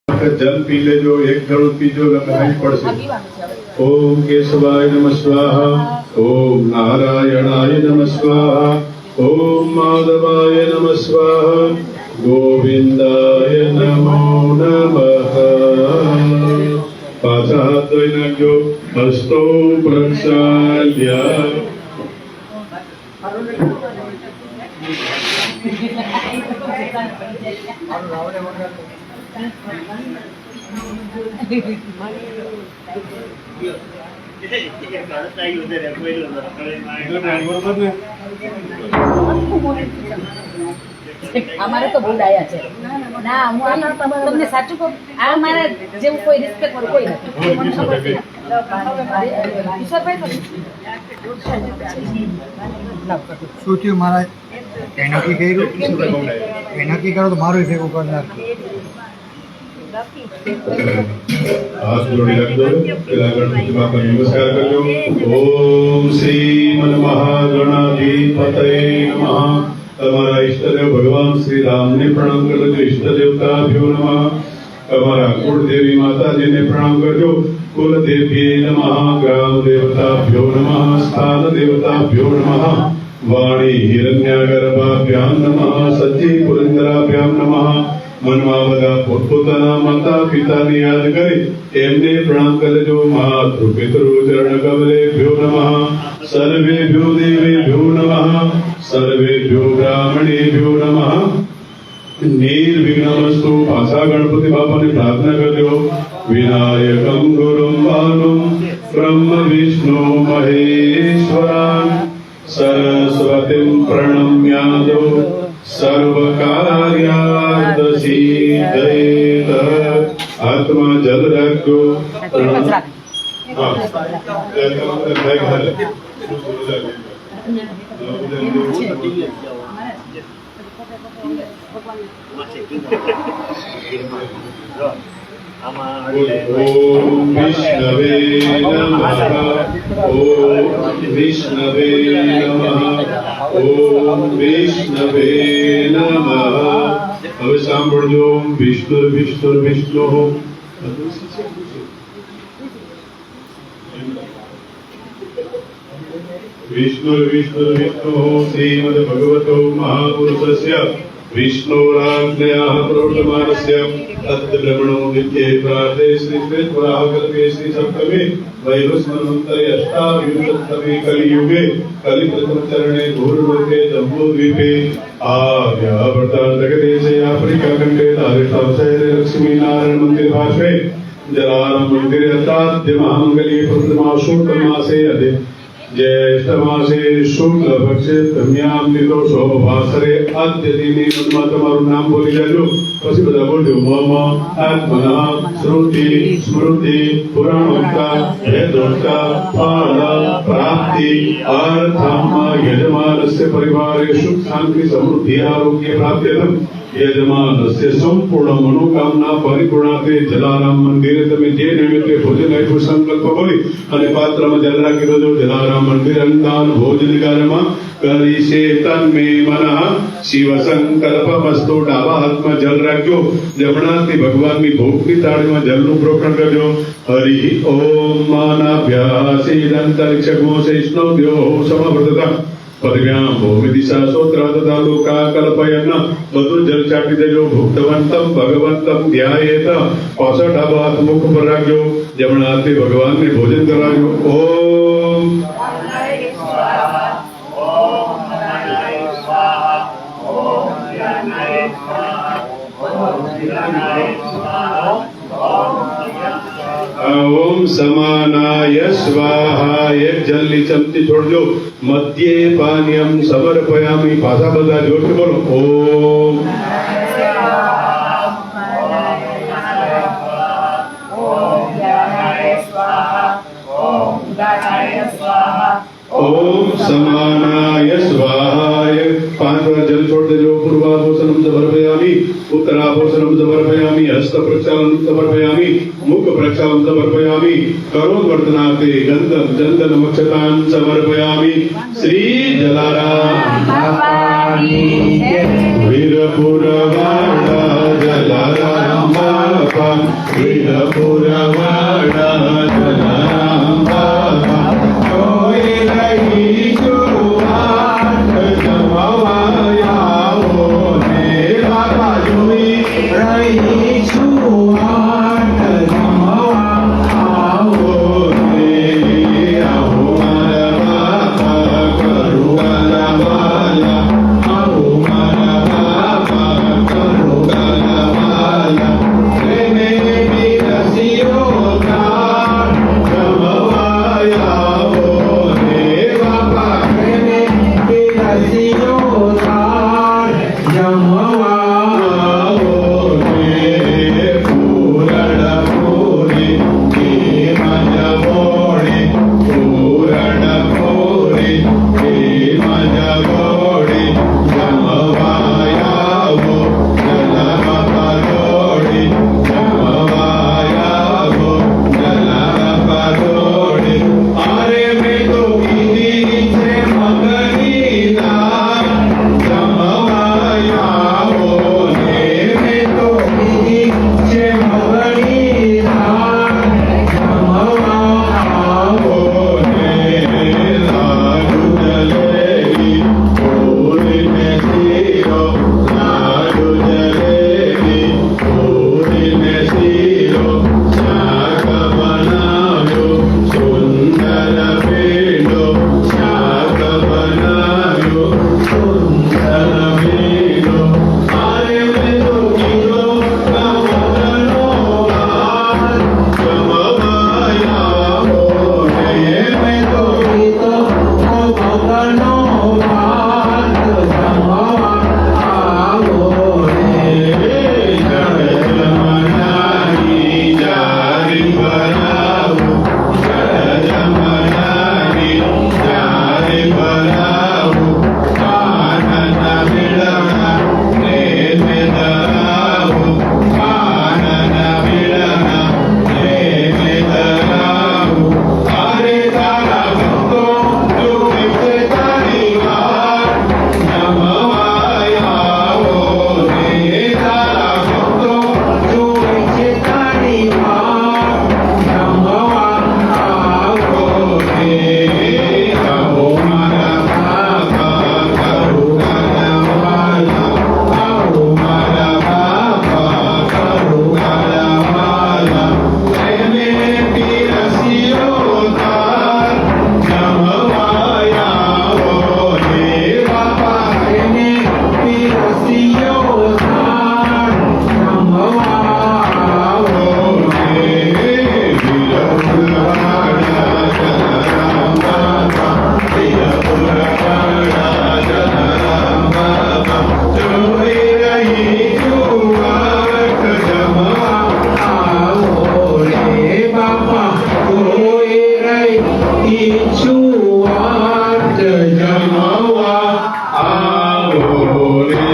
जल पी ले जो एक घड़ू पीजो लगाई पड़से। ओम केशवाय नमः स्वाहा, ओम नारायणाय नमः स्वाहा, ओम माधवाय नमः स्वाहा, गोविंदाय नमो नमः। पाछा हाथ धोई नाखजो, हस्तो प्रक्षाल्य। અમારે તો બહુ ડાયા છે ના હું તમને સાચું કહું આ મારા જેવું કોઈ રિસ્પેક્ટ વાળું કોઈ નથી મને ખબર છે ઈશ્વરભાઈ શું થયું મહારાજ નક્કી કર્યું નક્કી કરો તો મારું ભેગું કરનાર हाथ जोड़ी रख दो, गणपति बापा नमस्कार कर दो। ओम श्रीमन महागणाधिपतये नमः। हमारा इष्ट देव भगवान श्री राम ने प्रणाम कर दो। इष्ट देवताभ्यो नमः। हमारा कुल देवी माता जी ने प्रणाम कर दो। कुल देवी नमः। ग्राम देवताभ्यो नमः। स्थान देवताभ्यो नमः। वाणी हिरण्यगर्भाभ्यां नमः। सच्ची पुरंदराभ्यां नमः। મનમાં બધા પોતપોતાના માતા પિતાને યાદ કરી એમને પ્રણામ કરજો। માતૃ પિતૃ ચરણ કમલેભ્યો નમઃ। સર્વેભ્યો દેવેભ્યો નમઃ। સર્વેભ્યો બ્રાહ્મણેભ્યો નમઃ। નિર્વિઘ્નમસ્તુ। પાછા ગણપતિ બાપાને પ્રાર્થના કરજો। વિનાયકમ ગુરુમ ભાનુમ બ્રહ્મ વિષ્ણુ મહેશ્વરાન સરસ્વતીમ પ્રણમ્યાદો सर्वकार्यार्थ सिद्धयेत। आत्मा जल रखो। ओम विष्णवे नमः। ओम विष्णवे नमः। ओम विष्णवे नमः। હવે સાંભળજો। વિષ્ણુ વિષ્ણુ વિષ્ણુ विष्णु विष्णु विष्णु श्रीमद् भगवतो महापुरुषस्य विष्णोराज्ञयाः प्रोक्तमानस्य तद्ब्रह्मणो नित्ये प्रार्थे श्री श्वेतवराहकल्पे श्री सप्तमे वैवस्वतन्त्रे अष्टाविंशतितमे कलियुगे कलिप्रथमचरणे भूर्लोके जम्बूद्वीपे आर्यावर्तान्तकदेशे अफ्रीकाखण्डे दारिष्टाशहरे लक्ष्मीनारायण मंदिर पार्श्वे जलाराम मंदिरे अत्राद्य महामङ्गले प्रथमाशोत्तमासे अदे ज्येष्ठमासे शुक्लपक्षे प्रम्यां निर्दोषो वासरे अद्य दिने મનમાં તમારું નામ બોલી જાજો। પછી બધા બોલજો। મમ આત્મનઃ શ્રુતિ સ્મૃતિ પુરાણોક્તા વેદોક્તા ફળ પ્રાપ્તિ અર્થમ યજમાનस्य પરિવારે સુખ શાંતિ સમૃદ્ધિ આરોગ્ય પ્રાપ્ત્યર્થમ યજમાનस्य સંપૂર્ણ મનોકામના પરિપૂર્ણાર્થે જલારામ મંદિરે તમે જે નિમિત્તે ભોજન આપ્યું સંકલ્પ બોલી અને પાત્રમાં જલ રાખી દેજો। જલારામ મંદિર અંદાન ભોજનકારમાં કરી છે તન્મે મનઃ શિવ સંકલ્પમસ્તુ। ડાબા હાથમાં જલ રાખજો। જમણાથી ભગવાનની ભોગની થાળીમાં જલનું પ્રોક્ષણ કરજો। હરિ ઓમ માનાભ્યાસીદંતરિક્ષગો શૈષ્ણવ્યો સમવર્તતા પદવ્યામ ભૂમિ દિશા સોત્ર તથા લોકા કલ્પયન। બધું જલ ચાટી દેજો। ભુક્તવંતમ ભગવંતમ ધ્યાયેત। પાછળ ડાબા હાથ મુખ પર રાખજો। જમણા હાથથી ભગવાનને ભોજન કરાવજો। ઓમ ओम समानाय स्वाहा। एक जलनी चमची छोड़જો। मध्य पानीयम समर्पयामि। पाछा બધા જોરથી બોલો। ओम ओम समानाय स्वाहाय। 5 बार जल छोड़ देજો। पूर्वाभूषणम समर्पयामि। उत्तराभूषणम समर्पयामि। हस्त प्रक्षालनम समर्पयामि। मुख प्रक्षालनम समर्पयामि। करोद्वर्तनार्थे गंधम चंदनम अक्षतान् समर्पयामि। श्री जलाराम वीरपुरवाड़ा जलाराम બાપા વીરપુરવાડા જલારામ બાપા જોઈ રહી જુવાટ જમવા આવો ને બાપા જોઈ રહી જુવાટ જમવા આવો ને આવો મારા બાપા કરુણા વાલા આવો મારા બાપા કરુણા વાલા એને બિરસીઓ પ્રાણ જમવા આવો ને બાપા એને બિરસીઓ પ્રાણ જમવા આવો ને પૂરણ પૂરી કે મજા બોડે પૂરણ પૂરી કે મજા બોડે જમવા આવો જલા પાડોડે જમવા આવો જલા પાડોડે અરે મેં તો કીધી છે મગની દાળ જમવા આવો ને મેં તો કીધી છે મગની દાળ જમવા આવો ને લાડુ જલેબી પૂરી ને શીરો લાડુ જલેબી પૂરી ને શીરો શાક બનાવ્યો સુંદર પીંડો શાક બનાવ્યો સુંદર પીંડો અરે મેં તો કીધો કમળનો હાર જમવા આવો ને મેં તો કીધો કમળનો હાર જમવા આવો ને જમનાની જારી બનાવો જમનાની જારી બનાવો કાનના મેળા પ્રેમ ધરાવો કાનના મેળા પ્રેમ ધરાવો અરે તારા ભક્તો જોઈ છે તારી વાત જમવા આવો ને તારા ભક્તો જોઈ છે તારી વાત જમવા આવો ને આવો મારા બાપા કરુણા વાલા આવો મારા બાપા કરુણા વાલા એને પીરસીઓ તાર જમવા આવો ને બાપા એને પીરસીઓ તાર જમવા આવો ને વીરપુરવાડા જલારામ બાપા વીરપુરવાડા જલારામ બાપા જોઈ રહી જુવાટ જમવા આવો રે બાપા જોઈ રહી જુવાટ જમવા આવો રે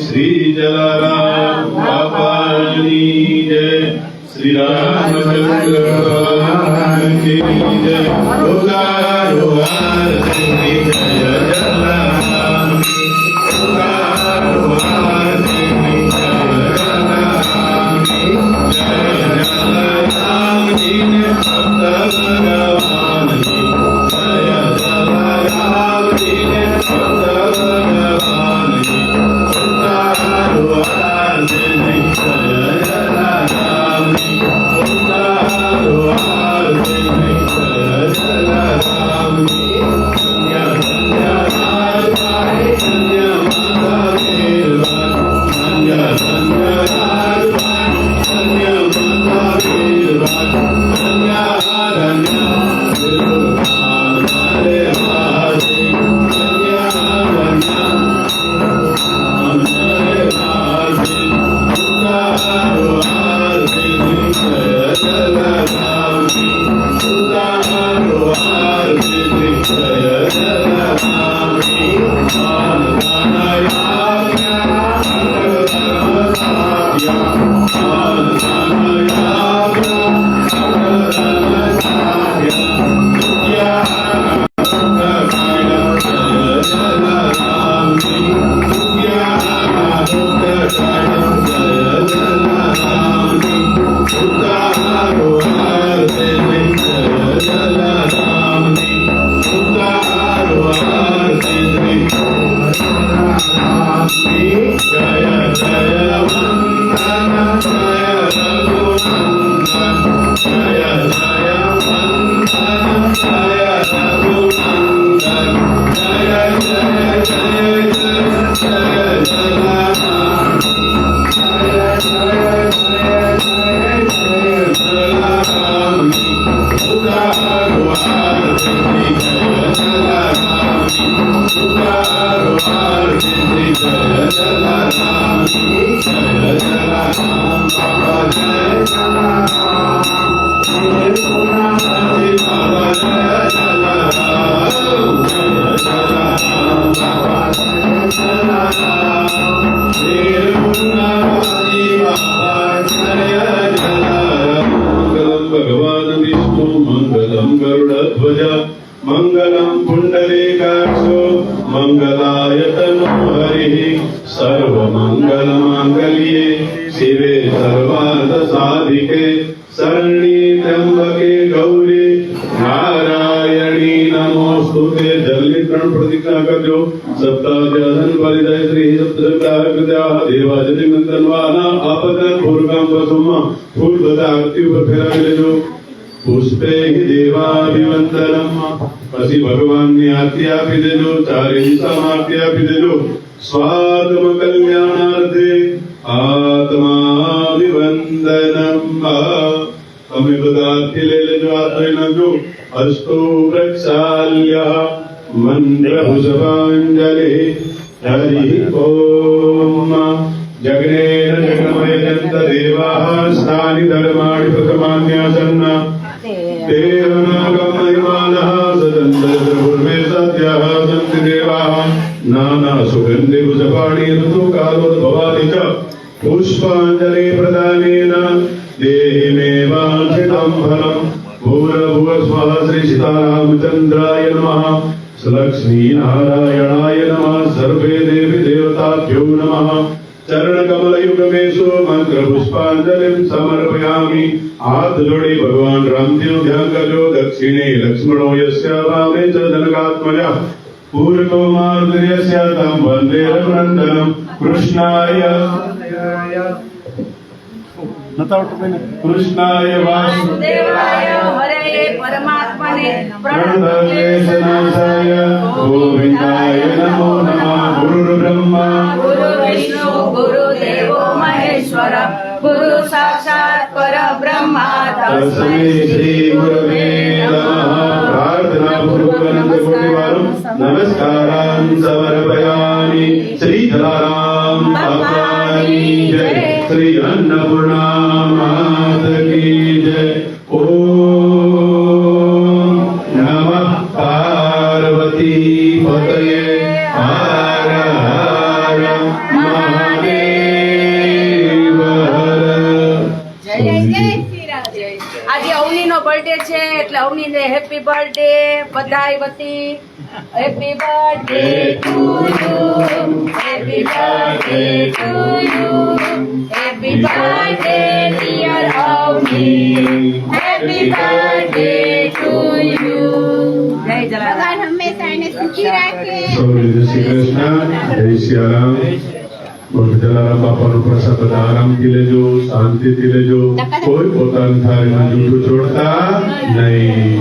શ્રી જલારામ બાપાની જય શ્રી રામચંદ્ર ભગવાન કી જય ઉગારો આરતી જય જલારામ ઉગારો આરતી જય જલારામ જય જલારામજી ને ભક્ત ભગવાનજી જય જલારામજી ને ભક્ત ભગવાનજી ઉગારો આરતી જય જલારામજી ઉગારો આરતી જય જલારામજી સંધ્યા સંધ્યા मंगलम पुंडरीकाक्षो मंगलायतनो हरिः सर्वमंगलमांगल्ये शिवे सर्वार्थ साधिके शरण्ये त्र्यंबके गौरी नारायणी नमोस्तुते। जलनिकरण प्रतिज्ञा करजो। सप्ताह परिदय श्री सप्तशब्दाकृत्या देवाजति मंत्रवाना आपतन पूर्वम वसुमा फूल बता आरती पर फेरा लेजो। पुष्पे हि देवाभिवंदनम પછી ભગવાનની આરતી આપી દેજો। ચારે દિશામાં આરતી આપી દેજો। સ્વાત્મ કલ્યાણાર્થે આત્માભિવંદનમ। તમે બધા આરતી લઈ લેજો। હાથ ધોઈ નાખજો। અસ્તુ વૃક્ષાલ્યઃ મંત્રભુષપાંજલિ હરિ ઓમ। જગ્નેન જગમયજંત દેવાઃ સ્થાનિ ધર્માણિ પ્રથમાન્યાસન્ના देवनागमयमानः सदन्तर्पूर्वे सत्याः सन्ति देवाः नाना सुगन्धि पुष्पाणि ऋतुकालोद्भवानि च पुष्पाञ्जलि प्रदानेन देहि मे वाञ्छितं फलम्। भूर्भुवः स्वः श्री सीतारामचन्द्राय नमः। लक्ष्मीनारायणाय नमः। सर्वे देवी देवताभ्यो नमः। चरणकमलयुगमेषु मंत्रपुष्पांजलिं समर्पयामि। हाथ जोड़ी भगवान रामदेव ध्यान करजो। दक्षिणे लक्ष्मणो यस्य वामे च जनकात्मजः पूर्वो मारुतिर्यस्य तं वन्दे रघुनन्दनं। कृष्णाय वासुदेवाय हरये परमात्मने प्रणतक्लेशनाशाय गोविन्दाय नमो नमः। गुरुर्ब्रह्मा गुरुर्विष्णु गुरुदेवो महेश्वर गुरु साक्षात् परब्रह्मा तस्मै श्री गुरवे नमः। प्रार्थना पूर्वक नमस्कारं समर्पयामि। श्री जलाराम बाबा की जय। श्री अन्नपूर्णा माता की जय। ओम नमः पार्वती पतये हर हर महादेव हर। આજે અવનીનો બર્થડે છે એટલે અવનીને હેપી બર્થડે બધાય વતી happy birthday to you happy birthday to you happy birthday dear Avani happy birthday to you જય જલારામ ભગવાન હંમેશા એને સુખી રાખે। સૌને જય શ્રી કૃષ્ણ। જય સિયારામ। જલારામ બાપાનો પ્રસાદ બધા આરામથી લેજો, શાંતિથી લેજો। કોઈ પોતાની થાળીમાં જૂઠું છોડતા નહીં।